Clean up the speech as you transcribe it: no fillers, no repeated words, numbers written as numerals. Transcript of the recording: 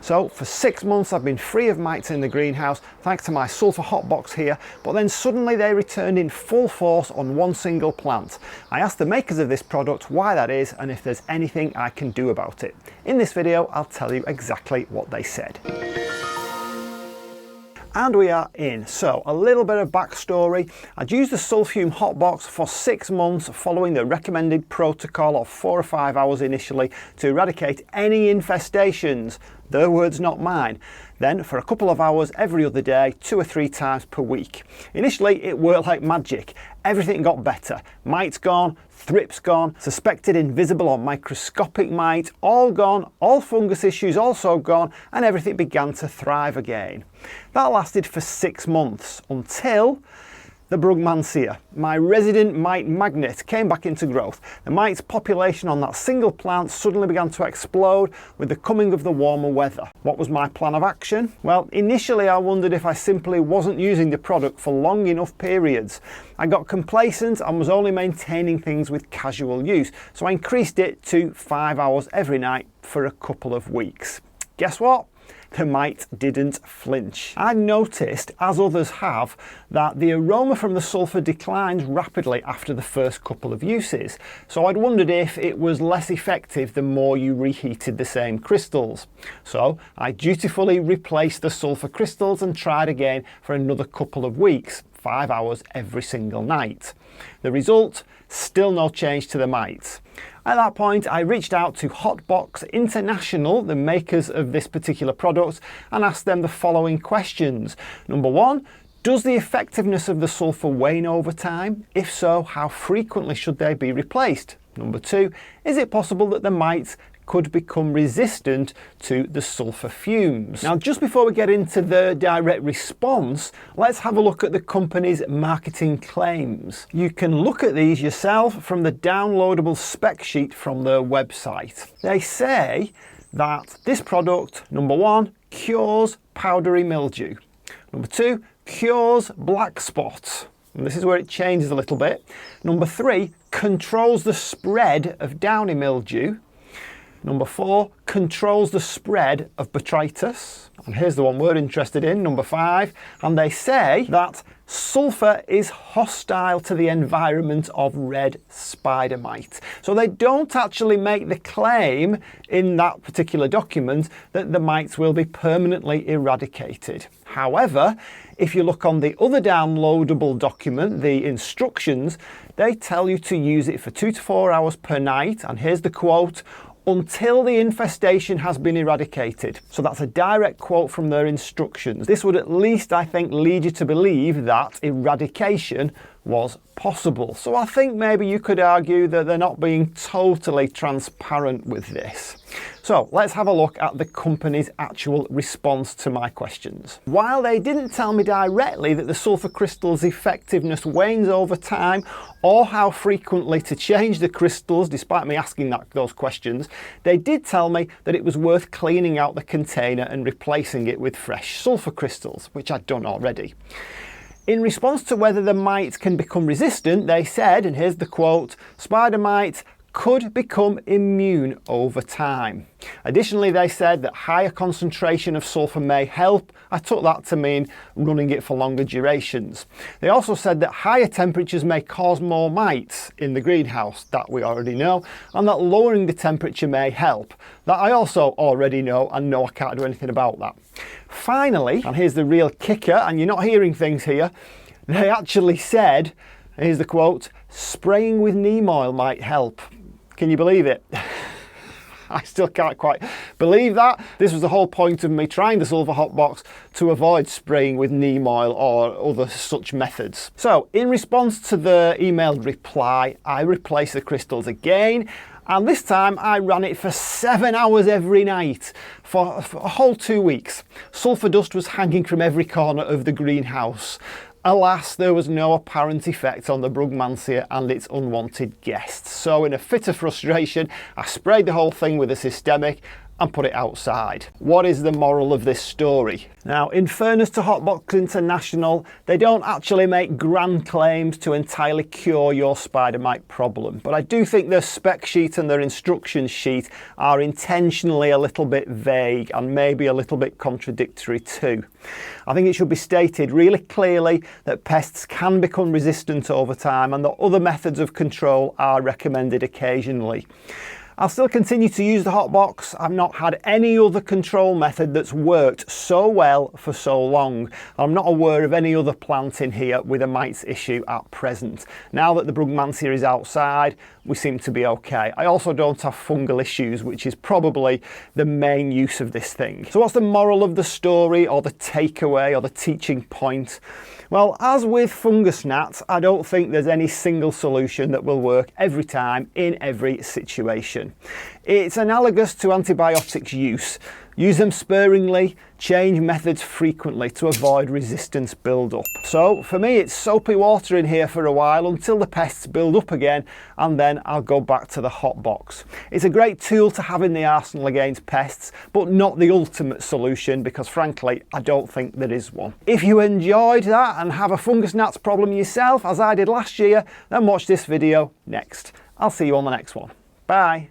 So for 6 months I've been free of mites in the greenhouse thanks to my Sulphur Hotbox here, but then suddenly they returned in full force on one single plant. I asked the makers of this product why that is and if there's anything I can do about it. In this video I'll tell you exactly what they said. And we are in. So a little bit of backstory. I'd used the Sulfume Hotbox for 6 months following the recommended protocol of 4 or 5 hours initially to eradicate any infestations. Their words, not mine. Then for a couple of hours every other day, 2 or 3 times per week. Initially it worked like magic. Everything got better. Mites gone, thrips gone, suspected invisible or microscopic mite all gone, all fungus issues also gone, and everything began to thrive again. That lasted for 6 months until the Brugmansia, my resident mite magnet, came back into growth. The mite's population on that single plant suddenly began to explode with the coming of the warmer weather. What was my plan of action? Well, initially I wondered if I simply wasn't using the product for long enough periods. I got complacent and was only maintaining things with casual use, so I increased it to 5 hours every night for a couple of weeks. Guess what? The mite didn't flinch. I noticed, as others have, that the aroma from the sulphur declines rapidly after the first couple of uses. So I'd wondered if it was less effective the more you reheated the same crystals. So I dutifully replaced the sulphur crystals and tried again for another couple of weeks, 5 hours every single night. The result? Still no change to the mites. At that point I reached out to Hotbox International, the makers of this particular product, and asked them the following questions. Number 1, does the effectiveness of the sulphur wane over time? If so, how frequently should they be replaced? Number 2, is it possible that the mites could become resistant to the sulphur fumes? Now, just before we get into the direct response, let's have a look at the company's marketing claims. You can look at these yourself from the downloadable spec sheet from their website. They say that this product, number 1, cures powdery mildew. Number 2, cures black spots. And this is where it changes a little bit. Number 3, controls the spread of downy mildew. Number 4, controls the spread of botrytis. And here's the one we're interested in, number 5. And they say that sulphur is hostile to the environment of red spider mite. So they don't actually make the claim in that particular document that the mites will be permanently eradicated. However, if you look on the other downloadable document, the instructions, they tell you to use it for 2 to 4 hours per night. And here's the quote: until the infestation has been eradicated. So that's a direct quote from their instructions. This would at least, I think, lead you to believe that eradication was possible. So I think maybe you could argue that they're not being totally transparent with this. So let's have a look at the company's actual response to my questions. While they didn't tell me directly that the sulphur crystal's effectiveness wanes over time or how frequently to change the crystals, despite me asking those questions, they did tell me that it was worth cleaning out the container and replacing it with fresh sulphur crystals, which I'd done already. In response to whether the mites can become resistant, they said, and here's the quote, spider mites could become immune over time. Additionally, they said that higher concentration of sulphur may help. I took that to mean running it for longer durations. They also said that higher temperatures may cause more mites in the greenhouse, that we already know, and that lowering the temperature may help. That I also already know, and no, I can't do anything about that. Finally, and here's the real kicker, and you're not hearing things here, they actually said, here's the quote, spraying with neem oil might help. Can you believe it? I still can't quite believe that. This was the whole point of me trying the Sulphur Hotbox, to avoid spraying with neem oil or other such methods. So in response to the emailed reply, I replaced the crystals again, and this time I ran it for 7 hours every night for a whole 2 weeks. Sulphur dust was hanging from every corner of the greenhouse. Alas, there was no apparent effect on the Brugmansia and its unwanted guests. So in a fit of frustration, I sprayed the whole thing with a systemic and put it outside. What is the moral of this story? Now, in fairness to Hotbox International, they don't actually make grand claims to entirely cure your spider mite problem, but I do think their spec sheet and their instruction sheet are intentionally a little bit vague and maybe a little bit contradictory too. I think it should be stated really clearly that pests can become resistant over time and that other methods of control are recommended occasionally. I'll still continue to use the Hotbox. I've not had any other control method that's worked so well for so long. I'm not aware of any other plant in here with a mites issue at present. Now that the Brugmansia is outside, we seem to be okay. I also don't have fungal issues, which is probably the main use of this thing. So what's the moral of the story, or the takeaway, or the teaching point? Well, as with fungus gnats, I don't think there's any single solution that will work every time in every situation. It's analogous to antibiotics use. Use them sparingly, change methods frequently to avoid resistance build-up. So for me, it's soapy water in here for a while until the pests build up again, and then I'll go back to the Hotbox. It's a great tool to have in the arsenal against pests, but not the ultimate solution, because frankly, I don't think there is one. If you enjoyed that and have a fungus gnats problem yourself, as I did last year, then watch this video next. I'll see you on the next one. Bye.